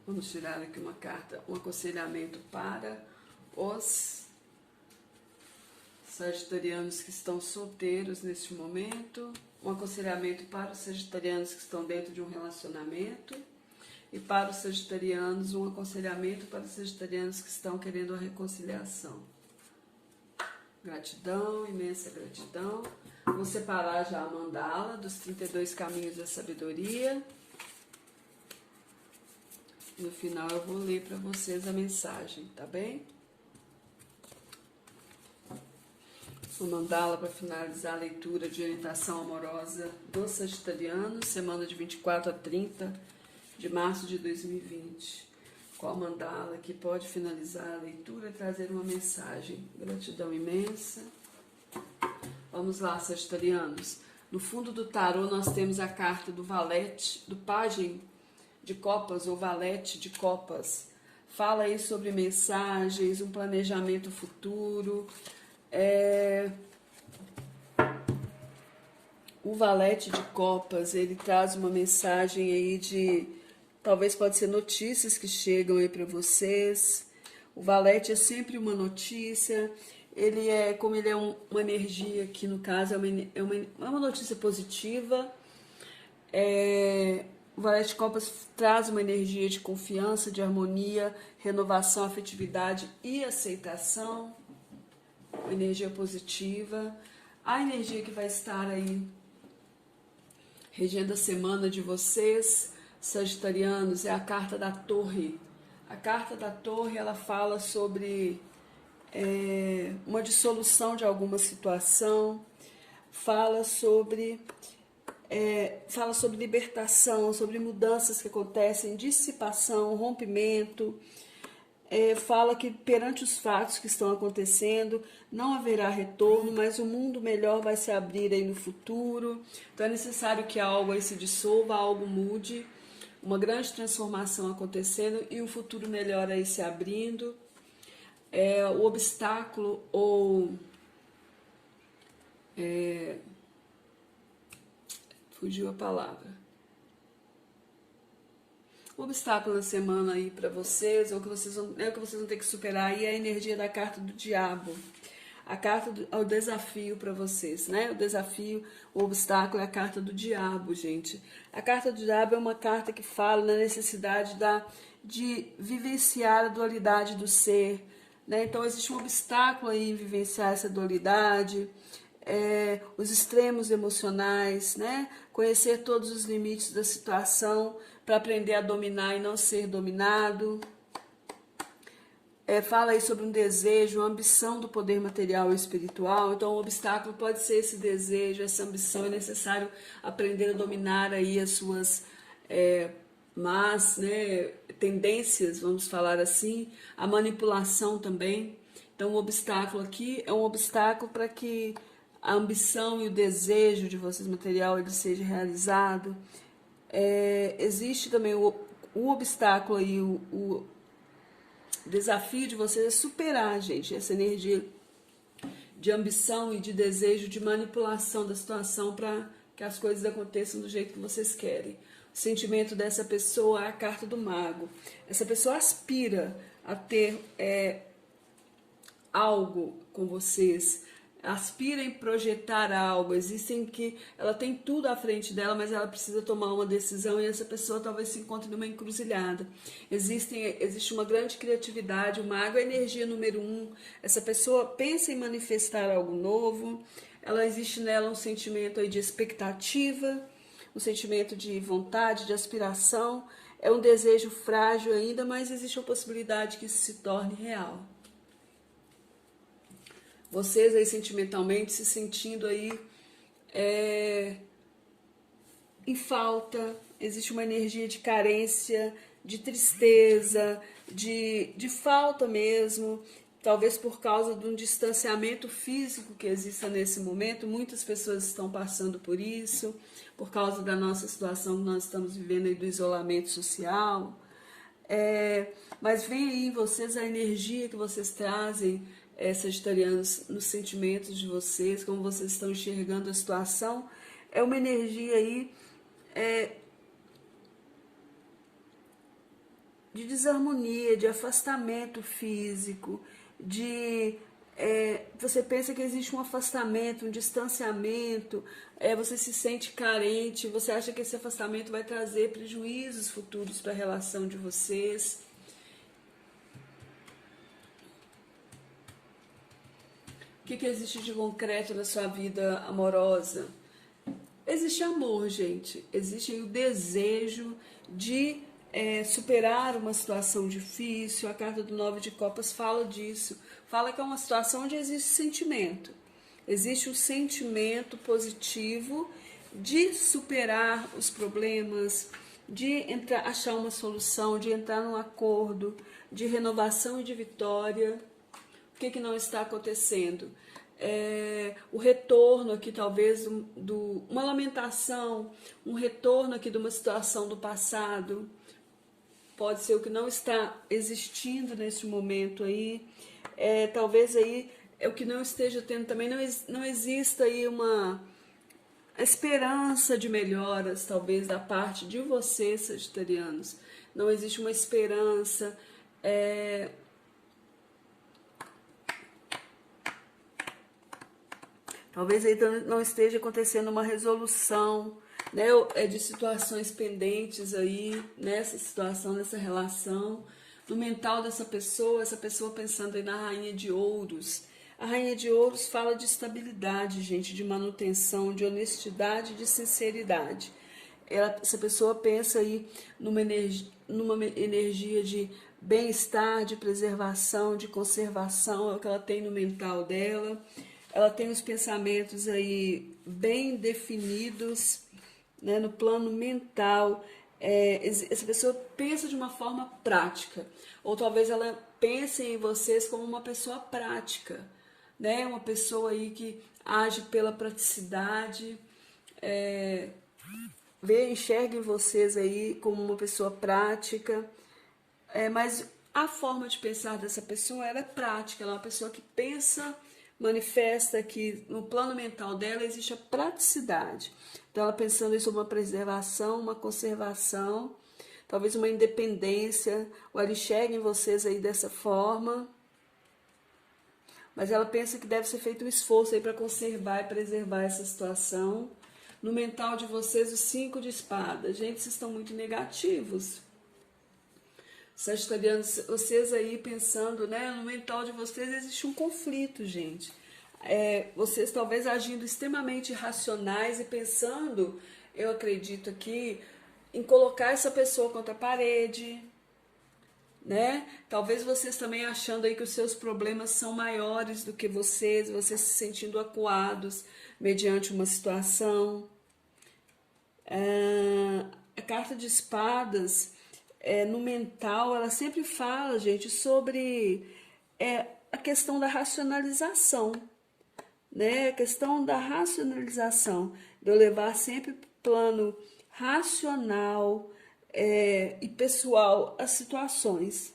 Vamos tirar aqui uma carta, um aconselhamento para os sagitarianos que estão solteiros neste momento, um aconselhamento para os sagitarianos que estão dentro de um relacionamento e para os sagitarianos, um aconselhamento para os sagitarianos que estão querendo a reconciliação. Gratidão, imensa gratidão. Vou separar já a mandala dos 32 caminhos da sabedoria. No final eu vou ler para vocês a mensagem, tá bem? Vou mandá-la para finalizar a leitura de orientação amorosa dos sagitarianos, semana de 24 a 30 de março de 2020. Qual mandala que pode finalizar a leitura e trazer uma mensagem? Gratidão imensa. Vamos lá, sagitarianos. No fundo do tarô nós temos a carta do valete, do pajem de copas ou valete de copas. Fala aí sobre mensagens, um planejamento futuro. O valete de copas, ele traz uma mensagem aí de, talvez pode ser notícias que chegam aí para vocês. O valete é sempre uma notícia, ele é, como ele é uma energia, aqui no caso é uma notícia positiva. O valete de copas traz uma energia de confiança, de harmonia, renovação, afetividade e aceitação. Uma energia positiva. A energia que vai estar aí regendo a semana de vocês, sagitarianos, é a carta da torre. A carta da torre, ela fala sobre uma dissolução de alguma situação, fala sobre libertação, sobre mudanças que acontecem, dissipação, rompimento. Fala que perante os fatos que estão acontecendo não haverá retorno, mas um mundo melhor vai se abrir aí no futuro. Então é necessário que algo aí se dissolva, algo mude, uma grande transformação acontecendo e um futuro melhor aí se abrindo. O obstáculo ou fugiu a palavra. O obstáculo na semana aí para vocês, ou que vocês vão ter que superar aí, é a energia da carta do diabo. A carta é o desafio para vocês, né? O desafio, o obstáculo é a carta do diabo, gente. A carta do diabo é uma carta que fala na necessidade de vivenciar a dualidade do ser, né? Então existe um obstáculo aí em vivenciar essa dualidade, os extremos emocionais, né? Conhecer todos os limites da situação para aprender a dominar e não ser dominado. Fala aí sobre um desejo, uma ambição do poder material e espiritual. Então o obstáculo pode ser esse desejo, essa ambição. É necessário aprender a dominar aí as suas más, né, tendências, vamos falar assim, a manipulação também. Então o obstáculo aqui é um obstáculo para que a ambição e o desejo de vocês material ele seja realizado. Existe também o obstáculo aí, o desafio de vocês é superar, gente, essa energia de ambição e de desejo de manipulação da situação para que as coisas aconteçam do jeito que vocês querem. O sentimento dessa pessoa é a carta do mago. Essa pessoa aspira a ter algo com vocês, aspira em projetar algo, existem que ela tem tudo à frente dela, mas ela precisa tomar uma decisão e essa pessoa talvez se encontre numa encruzilhada. Existe uma grande criatividade, o mago é a energia número 1, essa pessoa pensa em manifestar algo novo, existe nela um sentimento aí de expectativa, um sentimento de vontade, de aspiração, é um desejo frágil ainda, mas existe a possibilidade que isso se torne real. Vocês aí sentimentalmente se sentindo aí em falta, existe uma energia de carência, de tristeza, de falta mesmo, talvez por causa de um distanciamento físico que exista nesse momento. Muitas pessoas estão passando por isso, por causa da nossa situação que nós estamos vivendo aí do isolamento social. Mas vem aí em vocês a energia que vocês trazem, sagitarianos, nos sentimentos de vocês, como vocês estão enxergando a situação, é uma energia aí de desarmonia, de afastamento físico, você pensa que existe um afastamento, um distanciamento, você se sente carente, você acha que esse afastamento vai trazer prejuízos futuros para a relação de vocês. O que existe de concreto na sua vida amorosa? Existe amor, gente. Existe o desejo de superar uma situação difícil. A carta do 9 de Copas fala disso. Fala que é uma situação onde existe sentimento. Existe um sentimento positivo de superar os problemas, de achar uma solução, de entrar num acordo, de renovação e de vitória. O que não está acontecendo? O retorno aqui talvez uma lamentação, um retorno aqui de uma situação do passado, pode ser o que não está existindo nesse momento aí, talvez aí é o que não esteja tendo também, não exista aí uma esperança de melhoras, talvez da parte de vocês, sagitarianos, não existe uma esperança, talvez aí não esteja acontecendo uma resolução, né, de situações pendentes aí, nessa situação, nessa relação, no mental dessa pessoa, essa pessoa pensando aí na Rainha de Ouros. A Rainha de Ouros fala de estabilidade, gente, de manutenção, de honestidade, de sinceridade. Essa pessoa pensa aí numa energia de bem-estar, de preservação, de conservação, é o que ela tem no mental dela. Ela tem os pensamentos aí bem definidos, né, no plano mental. Essa pessoa pensa de uma forma prática, ou talvez ela pense em vocês como uma pessoa prática, né, uma pessoa aí que age pela praticidade, enxerga em vocês aí como uma pessoa prática, mas a forma de pensar dessa pessoa ela é prática, ela é uma pessoa que pensa, manifesta que no plano mental dela existe a praticidade. Então ela pensando sobre uma preservação, uma conservação, talvez uma independência, ou ela enxerga em vocês aí dessa forma, mas ela pensa que deve ser feito um esforço aí para conservar e preservar essa situação. No mental de vocês, o 5 de espadas. Gente, vocês estão muito negativos. Sagitarianos, vocês aí pensando, né, no mental de vocês existe um conflito, gente. Vocês talvez agindo extremamente racionais e pensando, eu acredito aqui, em colocar essa pessoa contra a parede, né? Talvez vocês também achando aí que os seus problemas são maiores do que vocês se sentindo acuados mediante uma situação. A carta de espadas, no mental, ela sempre fala, gente, sobre a questão da racionalização, né? A questão da racionalização, de eu levar sempre para o plano racional e pessoal as situações.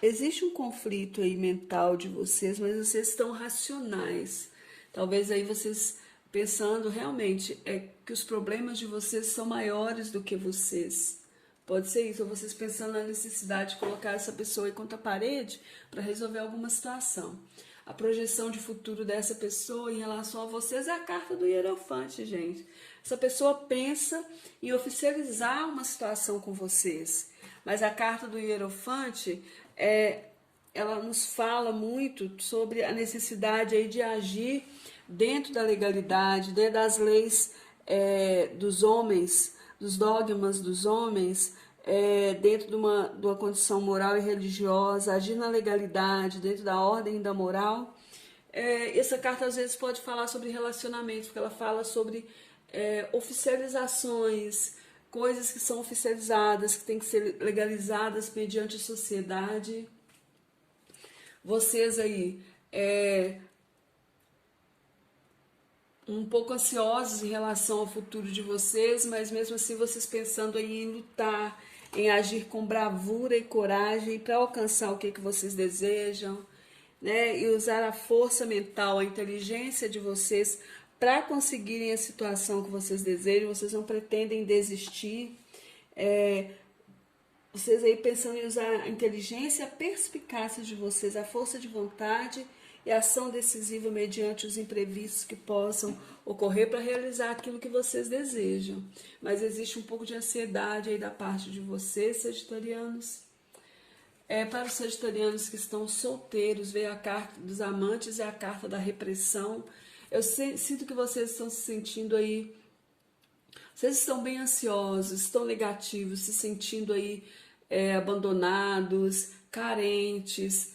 Existe um conflito aí mental de vocês, mas vocês estão racionais. Talvez aí vocês pensando realmente que os problemas de vocês são maiores do que vocês. Pode ser isso, ou vocês pensando na necessidade de colocar essa pessoa aí contra a parede para resolver alguma situação. A projeção de futuro dessa pessoa em relação a vocês é a carta do Hierofante, gente. Essa pessoa pensa em oficializar uma situação com vocês, mas a carta do Hierofante ela nos fala muito sobre a necessidade aí de agir dentro da legalidade, dentro das leis dos homens, dos dogmas dos homens, dentro de uma condição moral e religiosa, agir na legalidade, dentro da ordem e da moral. Essa carta às vezes pode falar sobre relacionamentos, porque ela fala sobre oficializações, coisas que são oficializadas, que têm que ser legalizadas mediante a sociedade. Vocês aí, um pouco ansiosos em relação ao futuro de vocês, mas mesmo assim vocês pensando aí em lutar, em agir com bravura e coragem para alcançar o que vocês desejam. né? E usar a força mental, a inteligência de vocês para conseguirem a situação que vocês desejam. Vocês não pretendem desistir. Vocês aí pensando em usar a inteligência, a perspicácia de vocês, a força de vontade e a ação decisiva mediante os imprevistos que possam ocorrer para realizar aquilo que vocês desejam. Mas existe um pouco de ansiedade aí da parte de vocês, sagitarianos. Para os sagitarianos que estão solteiros, veio a carta dos amantes e a carta da repressão. Eu sinto que vocês estão se sentindo aí, vocês estão bem ansiosos, estão negativos, se sentindo aí abandonados, carentes,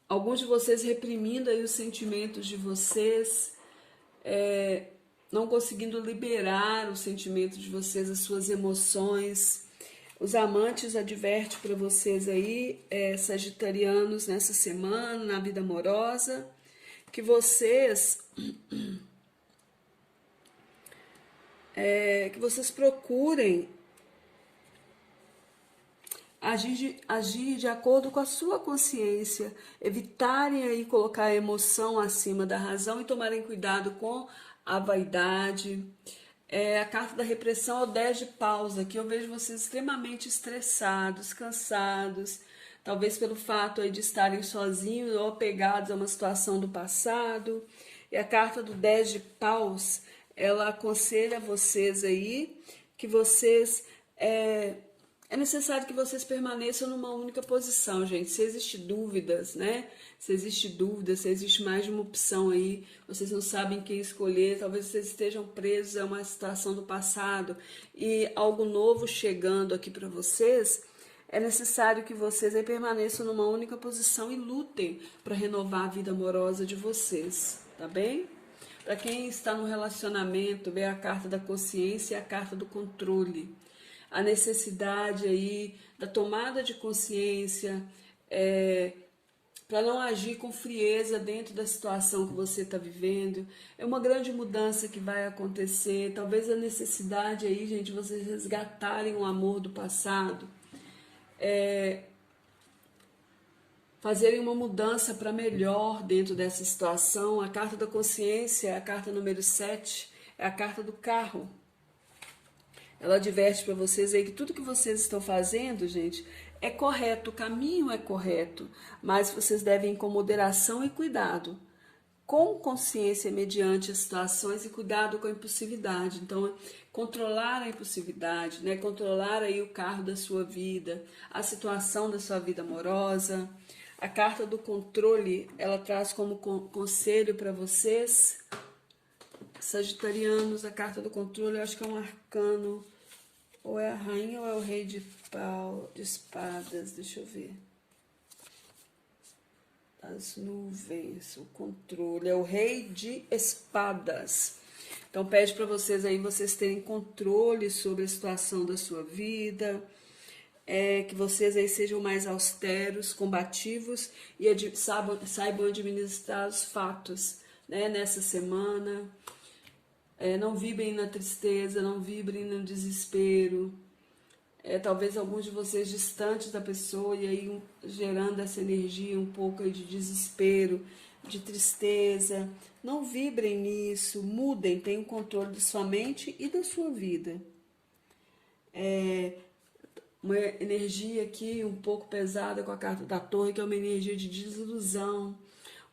alguns de vocês reprimindo aí os sentimentos de vocês, não conseguindo liberar os sentimentos de vocês, as suas emoções. Os amantes advertem para vocês aí, sagitarianos, nessa semana, na vida amorosa, que vocês procurem agir de acordo com a sua consciência, evitarem aí colocar a emoção acima da razão e tomarem cuidado com a vaidade. A carta da repressão é o 10 de paus, aqui eu vejo vocês extremamente estressados, cansados, talvez pelo fato aí de estarem sozinhos ou apegados a uma situação do passado. E a carta do 10 de paus, ela aconselha vocês aí que vocês... É necessário que vocês permaneçam numa única posição, gente. Se existe dúvidas, né? Se existe mais de uma opção aí, vocês não sabem quem escolher, talvez vocês estejam presos a uma situação do passado e algo novo chegando aqui para vocês, é necessário que vocês aí permaneçam numa única posição e lutem para renovar a vida amorosa de vocês, tá bem? Para quem está no relacionamento, vê a carta da consciência e a carta do controle. A necessidade aí da tomada de consciência, para não agir com frieza dentro da situação que você está vivendo. É uma grande mudança que vai acontecer. Talvez a necessidade aí, gente, de vocês resgatarem o amor do passado, fazerem uma mudança para melhor dentro dessa situação. A carta da consciência, a carta número 7, é a carta do carro. Ela adverte para vocês aí que tudo que vocês estão fazendo, gente, é correto, o caminho é correto, mas vocês devem ir com moderação e cuidado, com consciência mediante as situações e cuidado com a impulsividade. Então, controlar a impulsividade, né? Controlar aí o carro da sua vida, a situação da sua vida amorosa. A carta do controle, ela traz como conselho para vocês, sagitarianos, a carta do controle, eu acho que é um arcano, ou é a rainha ou é o rei de espadas, deixa eu ver. As nuvens, o controle, é o rei de espadas. Então pede para vocês aí, vocês terem controle sobre a situação da sua vida, que vocês aí sejam mais austeros, combativos e saibam administrar os fatos, né, nessa semana. Não vibrem na tristeza, não vibrem no desespero. Talvez alguns de vocês distantes da pessoa e aí gerando essa energia um pouco aí de desespero, de tristeza. Não vibrem nisso, mudem, tenham controle da sua mente e da sua vida. Uma energia aqui um pouco pesada com a carta da torre, que é uma energia de desilusão,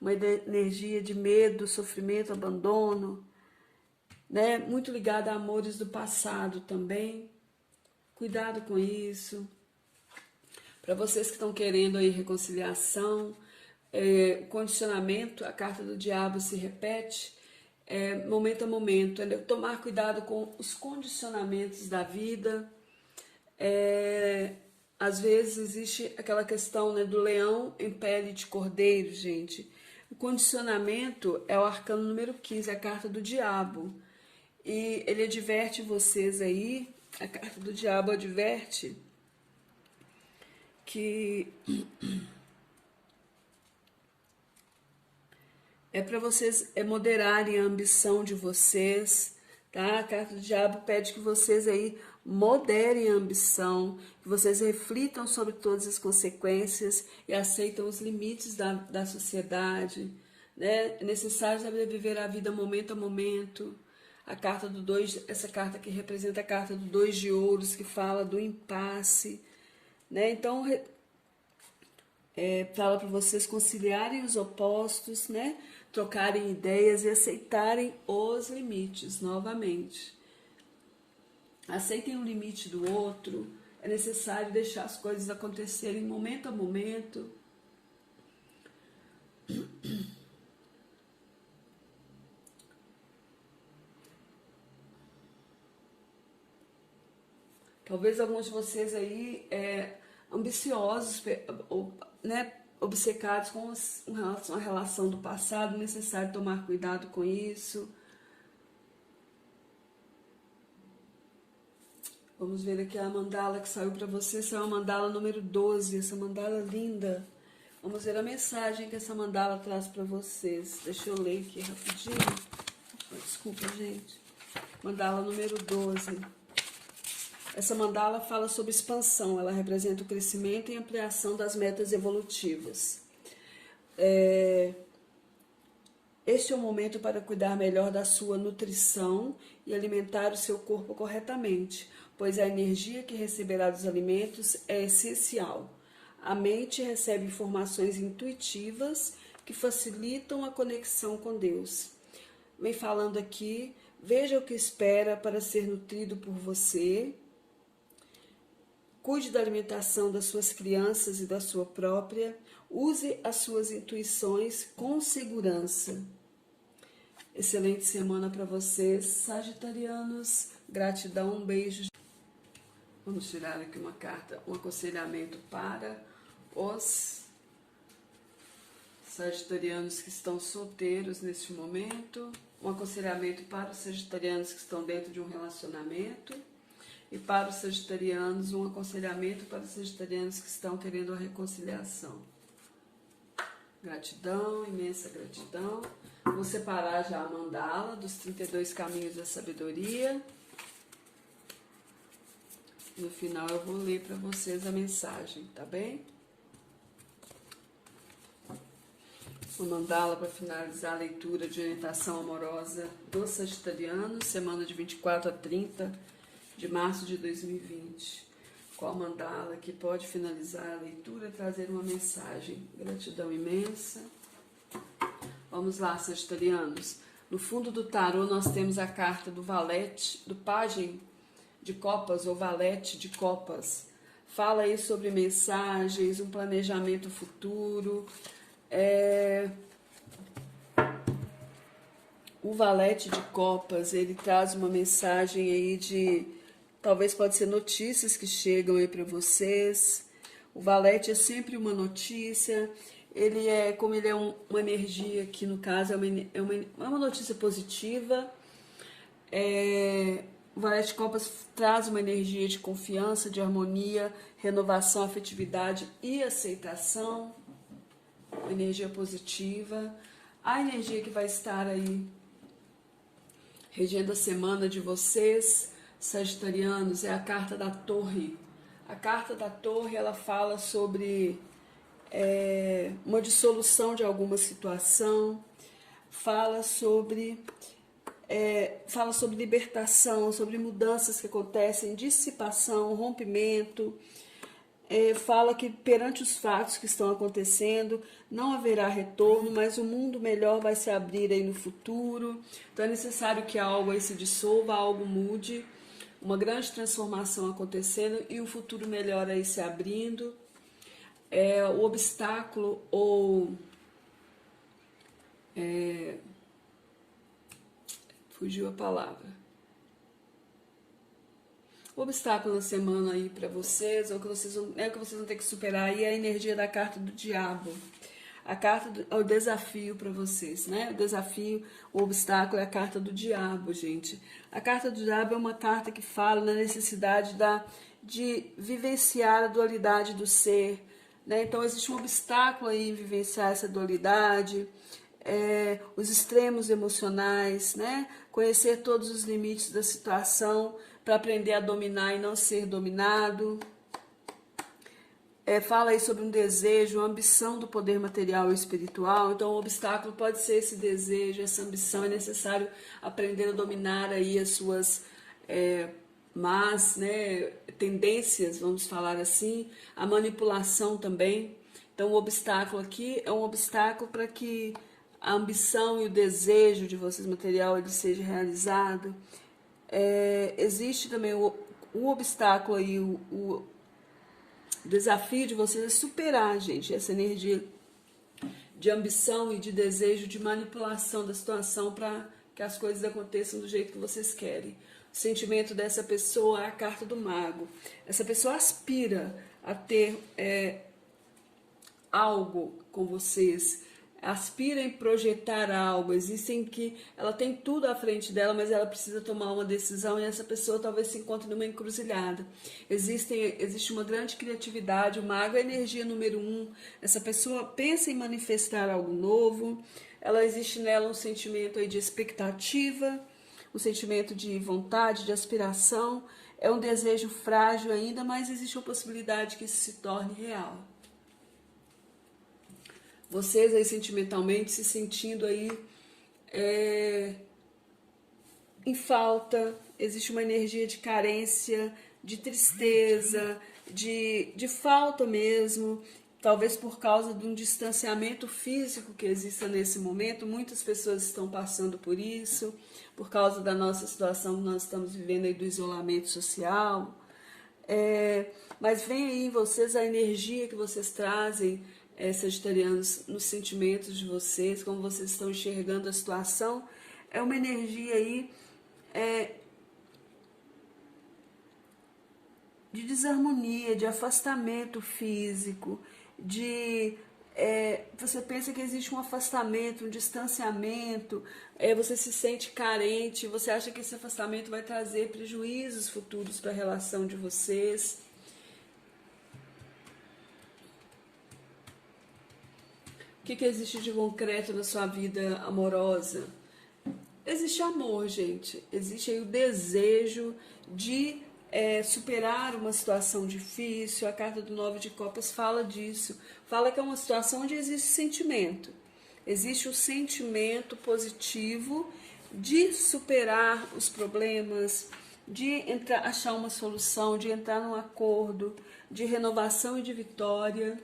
uma energia de medo, sofrimento, abandono, né? Muito ligada a amores do passado também. Cuidado com isso. Para vocês que estão querendo aí reconciliação, condicionamento, a carta do diabo se repete, momento a momento. Tomar cuidado com os condicionamentos da vida. Às vezes existe aquela questão, né, do leão em pele de cordeiro, gente. O condicionamento é o arcano número 15, a carta do diabo. E ele adverte vocês aí, a carta do diabo adverte que para vocês moderarem a ambição de vocês, tá? A carta do diabo pede que vocês aí moderem a ambição, que vocês reflitam sobre todas as consequências e aceitem os limites da sociedade, né? É necessário saber viver a vida momento a momento. A carta do 2, essa carta que representa a carta do 2 de ouros, que fala do impasse, né? Então, fala para vocês conciliarem os opostos, né? Trocarem ideias e aceitarem os limites novamente. Aceitem o limite do outro. É necessário deixar as coisas acontecerem momento a momento. Talvez alguns de vocês aí ambiciosos, né, obcecados com a relação do passado, necessário tomar cuidado com isso. Vamos ver aqui a mandala que saiu para você, saiu a mandala número 12, essa mandala linda. Vamos ver a mensagem que essa mandala traz para vocês. Deixa eu ler aqui rapidinho. Desculpa, gente. Mandala número 12. Essa mandala fala sobre expansão, ela representa o crescimento e ampliação das metas evolutivas. Este é o momento para cuidar melhor da sua nutrição e alimentar o seu corpo corretamente, pois a energia que receberá dos alimentos é essencial. A mente recebe informações intuitivas que facilitam a conexão com Deus. Vem falando aqui, veja o que espera para ser nutrido por você. Cuide da alimentação das suas crianças e da sua própria. Use as suas intuições com segurança. Excelente semana para vocês, sagitarianos. Gratidão, um beijo. Vamos tirar aqui uma carta, um aconselhamento para os sagitarianos que estão solteiros neste momento. Um aconselhamento para os sagitarianos que estão dentro de um relacionamento. E para os sagitarianos, um aconselhamento para os sagitarianos que estão querendo a reconciliação. Gratidão, imensa gratidão. Vou separar já a mandala dos 32 caminhos da sabedoria. No final eu vou ler para vocês a mensagem, tá bem? Vou mandá-la para finalizar a leitura de orientação amorosa dos sagitarianos, semana de 24 a 30 de março de 2020. Qual mandala que pode finalizar a leitura e trazer uma mensagem? Gratidão imensa. Vamos lá, sagitarianos. No fundo do tarô nós temos a carta do valete, do pajem de copas ou valete de copas. Fala aí sobre mensagens, um planejamento futuro. O valete de copas, ele traz uma mensagem aí de... Talvez pode ser notícias que chegam aí para vocês. O valete é sempre uma notícia. Ele é, como ele é uma energia, que no caso é uma notícia positiva. O valete de copas traz uma energia de confiança, de harmonia, renovação, afetividade e aceitação. Uma energia positiva. A energia que vai estar aí regendo a semana de vocês, sagitarianos, é a carta da torre. A carta da torre, ela fala sobre uma dissolução de alguma situação, fala sobre libertação, sobre mudanças que acontecem, dissipação, rompimento. Fala que perante os fatos que estão acontecendo não haverá retorno, mas o mundo melhor vai se abrir aí no futuro. Então é necessário que algo aí se dissolva, algo mude, uma grande transformação acontecendo e um futuro melhor aí se abrindo. O obstáculo ou... fugiu a palavra. O obstáculo na semana aí para vocês, ou que vocês vão ter que superar aí, é a energia da carta do diabo. A carta é o desafio para vocês, né? O desafio, o obstáculo é a carta do diabo, gente. A carta do diabo é uma carta que fala na necessidade de vivenciar a dualidade do ser, né? Então existe um obstáculo aí em vivenciar essa dualidade, os extremos emocionais, né? Conhecer todos os limites da situação, para aprender a dominar e não ser dominado. Fala aí sobre um desejo, uma ambição do poder material e espiritual. Então, o obstáculo pode ser esse desejo, essa ambição. É necessário aprender a dominar aí as suas más, né, tendências, vamos falar assim. A manipulação também. Então, o obstáculo aqui é um obstáculo para que a ambição e o desejo de vocês material ele seja realizado. Existe também o obstáculo aí, o desafio de vocês é superar, gente, essa energia de ambição e de desejo de manipulação da situação para que as coisas aconteçam do jeito que vocês querem. O sentimento dessa pessoa é a carta do mago. Essa pessoa aspira a ter algo com vocês, aspira em projetar algo, existem que ela tem tudo à frente dela, mas ela precisa tomar uma decisão e essa pessoa talvez se encontre numa encruzilhada. Existe uma grande criatividade, o mago é a energia número 1, essa pessoa pensa em manifestar algo novo, existe nela um sentimento aí de expectativa, um sentimento de vontade, de aspiração, é um desejo frágil ainda, mas existe uma possibilidade que isso se torne real. Vocês aí sentimentalmente se sentindo aí em falta, existe uma energia de carência, de tristeza, de falta mesmo, talvez por causa de um distanciamento físico que exista nesse momento. Muitas pessoas estão passando por isso, por causa da nossa situação que nós estamos vivendo aí do isolamento social. Mas vem aí em vocês a energia que vocês trazem, sagitarianos, nos sentimentos de vocês, como vocês estão enxergando a situação, é uma energia aí de desarmonia, de afastamento físico, você pensa que existe um afastamento, um distanciamento, você se sente carente, você acha que esse afastamento vai trazer prejuízos futuros para a relação de vocês. O que existe de concreto na sua vida amorosa? Existe amor, gente. Existe aí o desejo de superar uma situação difícil. A carta do 9 de Copas fala disso. Fala que é uma situação onde existe sentimento. Existe o sentimento positivo de superar os problemas, de achar uma solução, de entrar num acordo, de renovação e de vitória.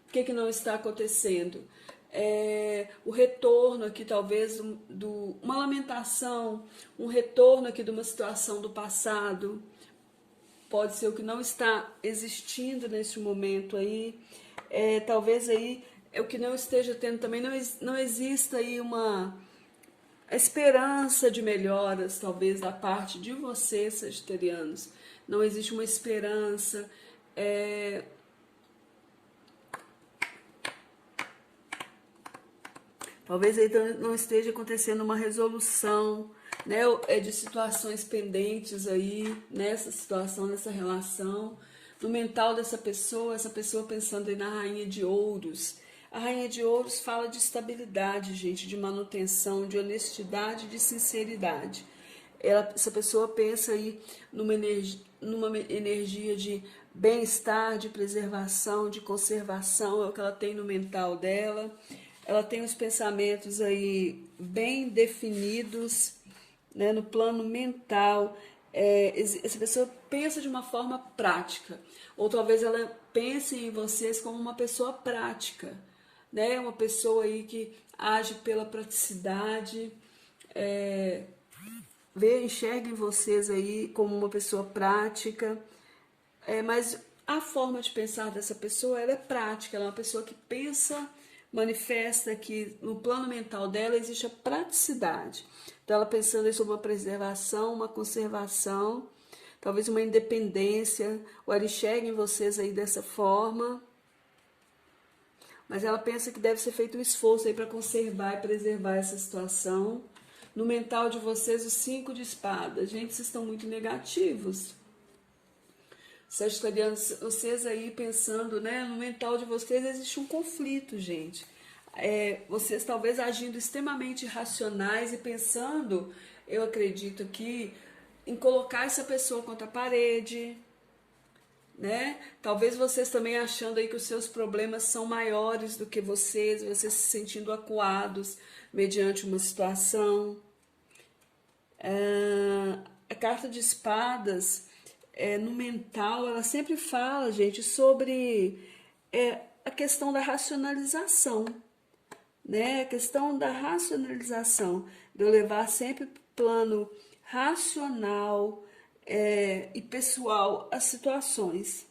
O que não está acontecendo? O retorno aqui talvez uma lamentação, um retorno aqui de uma situação do passado, pode ser o que não está existindo neste momento aí, talvez aí é o que não esteja tendo também, não exista aí uma esperança de melhoras, talvez da parte de vocês, sagitarianos, não existe uma esperança, talvez aí não esteja acontecendo uma resolução, né, de situações pendentes aí, nessa situação, nessa relação. No mental dessa pessoa, essa pessoa pensando aí na Rainha de Ouros. A Rainha de Ouros fala de estabilidade, gente, de manutenção, de honestidade, de sinceridade. Essa pessoa pensa aí numa energia de bem-estar, de preservação, de conservação, é o que ela tem no mental dela. Ela tem os pensamentos aí bem definidos, né, no plano mental. Essa pessoa pensa de uma forma prática, ou talvez ela pense em vocês como uma pessoa prática, né, uma pessoa aí que age pela praticidade, enxerga em vocês aí como uma pessoa prática, mas a forma de pensar dessa pessoa ela é prática, ela é uma pessoa que pensa, manifesta que no plano mental dela existe a praticidade. Então, ela pensando sobre uma preservação, uma conservação, talvez uma independência, ou ela enxerga em vocês aí dessa forma, mas ela pensa que deve ser feito um esforço aí para conservar e preservar essa situação. No mental de vocês, o 5 de espadas. Gente, vocês estão muito negativos. Sagitarianos, vocês aí pensando, né, no mental de vocês existe um conflito, gente. Vocês talvez agindo extremamente racionais e pensando, eu acredito que em colocar essa pessoa contra a parede, né? Talvez vocês também achando aí que os seus problemas são maiores do que vocês se sentindo acuados mediante uma situação. A carta de espadas, no mental, ela sempre fala, gente, sobre a questão da racionalização, né? A questão da racionalização, de eu levar sempre para o plano racional e pessoal as situações.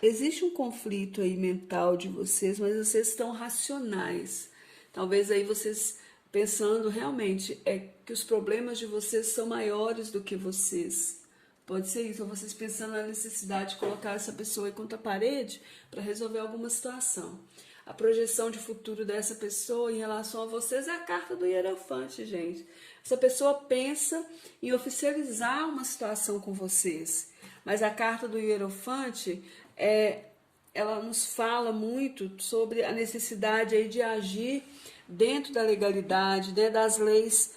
Existe um conflito aí mental de vocês, mas vocês estão racionais. Talvez aí vocês pensando realmente que os problemas de vocês são maiores do que vocês. Pode ser isso, ou vocês pensando na necessidade de colocar essa pessoa aí contra a parede para resolver alguma situação. A projeção de futuro dessa pessoa em relação a vocês é a carta do Hierophante, gente. Essa pessoa pensa em oficializar uma situação com vocês, mas a carta do Hierophante ela nos fala muito sobre a necessidade aí de agir dentro da legalidade, dentro das leis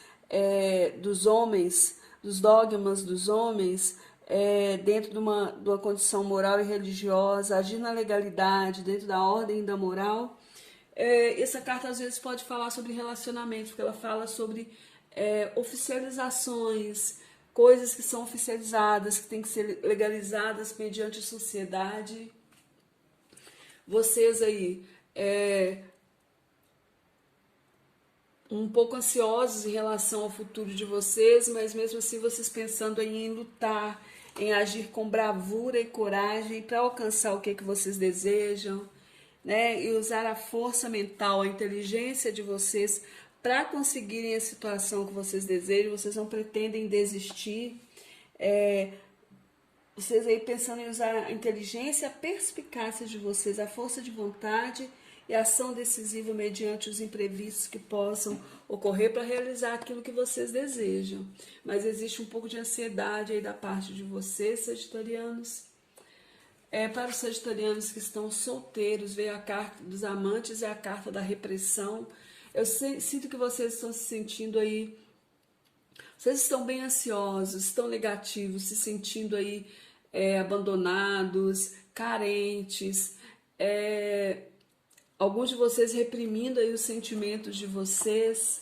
dos homens, dos dogmas dos homens, dentro de uma condição moral e religiosa, agir na legalidade, dentro da ordem da moral. Essa carta às vezes pode falar sobre relacionamento, porque ela fala sobre oficializações, coisas que são oficializadas, que têm que ser legalizadas mediante a sociedade. Vocês aí, um pouco ansiosos em relação ao futuro de vocês, mas mesmo assim vocês pensando em lutar, em agir com bravura e coragem para alcançar o que vocês desejam, né? E usar a força mental, a inteligência de vocês para conseguirem a situação que vocês desejam. Vocês não pretendem desistir. Vocês aí pensando em usar a inteligência, a perspicácia de vocês, a força de vontade e a ação decisiva mediante os imprevistos que possam ocorrer para realizar aquilo que vocês desejam. Mas existe um pouco de ansiedade aí da parte de vocês, sagitarianos. Para os sagitarianos que estão solteiros, veio a carta dos amantes e a carta da repressão. Eu sinto que vocês estão se sentindo aí, vocês estão bem ansiosos, estão negativos, se sentindo aí abandonados, carentes, alguns de vocês reprimindo aí os sentimentos de vocês,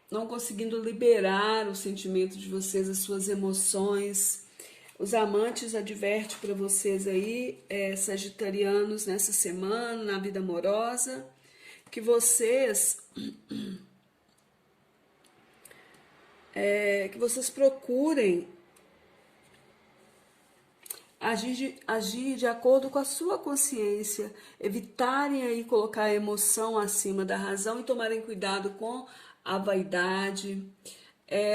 não conseguindo liberar os sentimentos de vocês, as suas emoções. Os amantes advertem para vocês aí, sagitarianos, nessa semana, na vida amorosa, que vocês procurem agir de acordo com a sua consciência, evitarem aí colocar a emoção acima da razão e tomarem cuidado com a vaidade.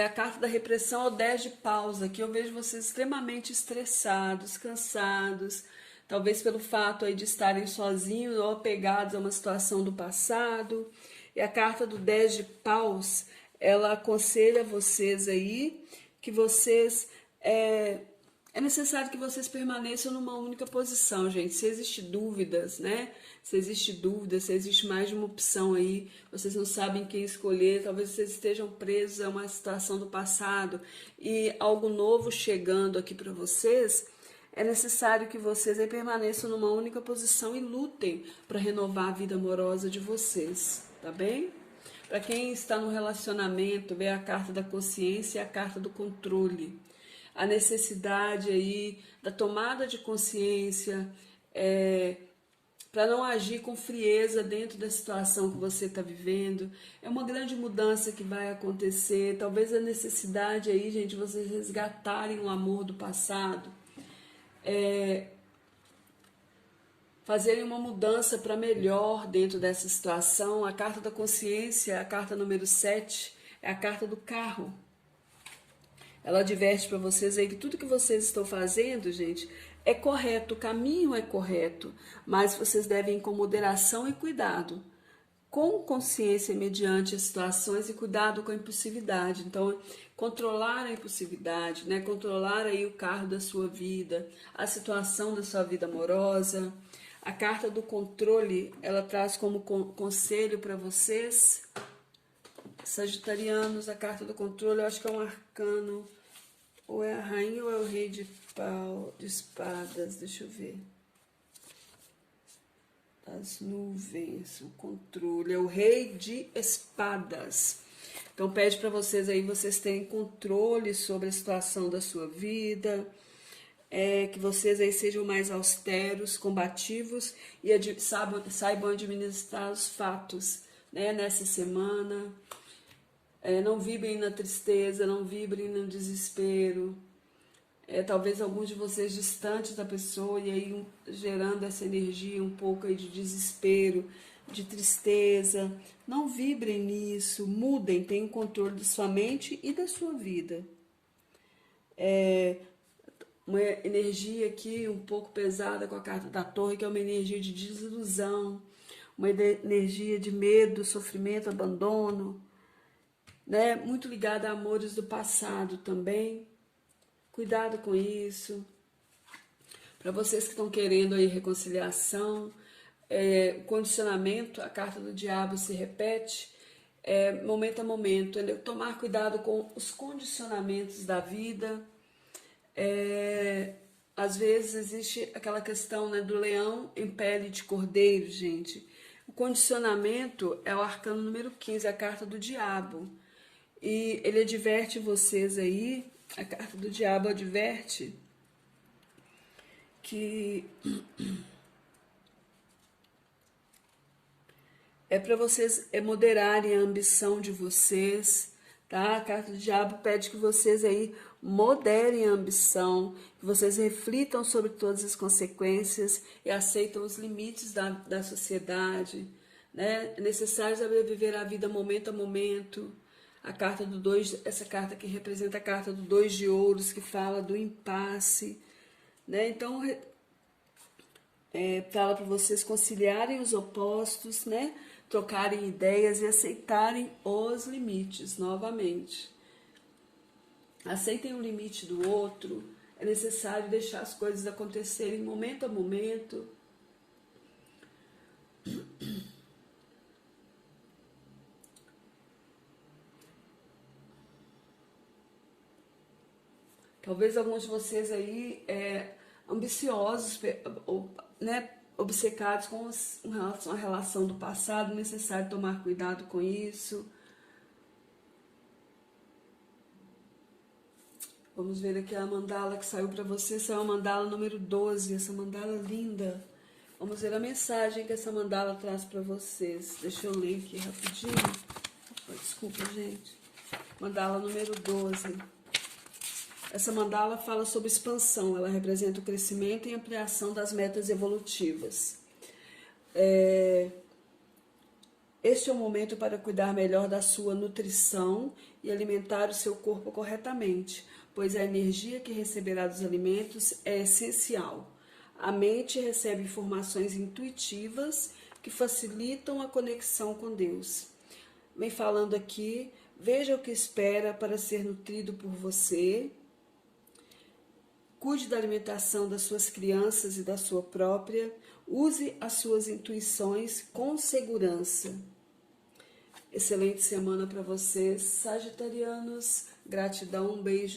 A carta da repressão é o 10 de paus. Aqui eu vejo vocês extremamente estressados, cansados, talvez pelo fato aí de estarem sozinhos ou apegados a uma situação do passado. E a carta do 10 de paus, ela aconselha vocês aí que vocês... É necessário que vocês permaneçam numa única posição, gente. Se existe dúvidas, né? Se existe mais de uma opção aí, vocês não sabem quem escolher, talvez vocês estejam presos a uma situação do passado e algo novo chegando aqui para vocês, é necessário que vocês aí permaneçam numa única posição e lutem para renovar a vida amorosa de vocês, tá bem? Para quem está no relacionamento, vê a carta da consciência e a carta do controle. A necessidade aí da tomada de consciência, para não agir com frieza dentro da situação que você está vivendo. É uma grande mudança que vai acontecer. Talvez a necessidade aí, gente, de vocês resgatarem o amor do passado. Fazerem uma mudança para melhor dentro dessa situação. A carta da consciência, a carta número 7, é a carta do carro. Ela adverte para vocês aí que tudo que vocês estão fazendo, gente, é correto, o caminho é correto, mas vocês devem ir com moderação e cuidado, com consciência mediante as situações e cuidado com a impulsividade. Então, controlar a impulsividade, né? Controlar aí o carro da sua vida, a situação da sua vida amorosa. A carta do controle, ela traz como conselho para vocês, sagitarianos, a carta do controle, eu acho que é um arcano, ou é a rainha ou é o rei de espadas, deixa eu ver. As nuvens, o controle, é o rei de espadas. Então pede para vocês aí, vocês terem controle sobre a situação da sua vida, que vocês aí sejam mais austeros, combativos e saibam administrar os fatos, né, nessa semana. Não vibrem na tristeza, não vibrem no desespero. Talvez alguns de vocês distantes da pessoa e aí gerando essa energia um pouco aí de desespero, de tristeza. Não vibrem nisso, mudem, tenham controle de sua mente e da sua vida. Uma energia aqui um pouco pesada com a carta da torre, que é uma energia de desilusão, uma energia de medo, sofrimento, abandono, né? Muito ligada a amores do passado também. Cuidado com isso. Para vocês que estão querendo aí reconciliação, condicionamento, a carta do diabo se repete, momento a momento, tomar cuidado com os condicionamentos da vida. Às vezes existe aquela questão, né, do leão em pele de cordeiro, gente. O condicionamento é o arcano número 15, a carta do diabo. E ele adverte vocês aí, a carta do diabo adverte que é para vocês moderarem a ambição de vocês, tá? A carta do diabo pede que vocês aí moderem a ambição, que vocês reflitam sobre todas as consequências e aceitem os limites da sociedade, né? É necessário saber viver a vida momento a momento. A carta do 2, essa carta que representa a carta do 2 de ouros, que fala do impasse, né? Então, fala para vocês conciliarem os opostos, né? Trocarem ideias e aceitarem os limites novamente. Aceitem o limite do outro. É necessário deixar as coisas acontecerem momento a momento. Talvez alguns de vocês aí ambiciosos, né, obcecados com a relação do passado, necessário tomar cuidado com isso. Vamos ver aqui a mandala que saiu para você, saiu a mandala número 12, essa mandala linda. Vamos ver a mensagem que essa mandala traz para vocês. Deixa eu ler aqui rapidinho. Desculpa, gente. Mandala número 12. Essa mandala fala sobre expansão, ela representa o crescimento e ampliação das metas evolutivas. Este é o momento para cuidar melhor da sua nutrição e alimentar o seu corpo corretamente, pois a energia que receberá dos alimentos é essencial. A mente recebe informações intuitivas que facilitam a conexão com Deus. Vem falando aqui, veja o que espera para ser nutrido por você. Cuide da alimentação das suas crianças e da sua própria. Use as suas intuições com segurança. Excelente semana para vocês, sagitarianos. Gratidão, um beijo.